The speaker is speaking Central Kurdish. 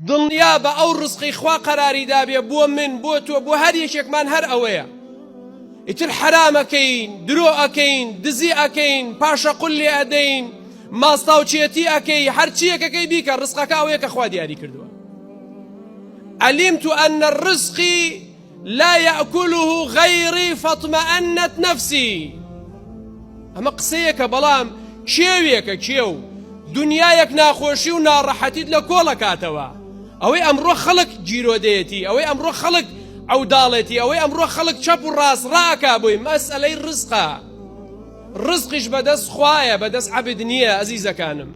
دڵنیا بە ئەو ڕزقی خوا قەراری دابێ بۆ من بۆ تۆ بۆ هەر یەکێکمان هەر ئەوەیە. ئیتر حرام ئەکەین، درۆ ئەکەین، دزی ئەکەین، پاشە قوڵی ئەدەین، ماستاوچێتی ئەکەی، هەرچیەکەکەی بیکە ڕزقەکە ئەوەیە کە خوا دیاری کردووە. علمت أن الرزق لا يأكله غيري فاطمأنت نفسي. ئەمە قسەیەکە بەڵام کێوێکە کێو دنیایەک ناخۆشی و ناڕەحەتیت لە کۆڵە کاتەوە. ئەوەی ئەمڕۆ خەڵک جیرۆدەیەتی، ئەوەی ئەمڕۆ خەڵک ئەوداڵێتی، ئەوەی ئەمڕۆ خەڵک چەپ و ڕاست ڕاکا بووی مەسئلەی ڕزقە. ڕزقیش بەدەست خوایە، بەدەست عەبد نییە ئەزیزەکانم.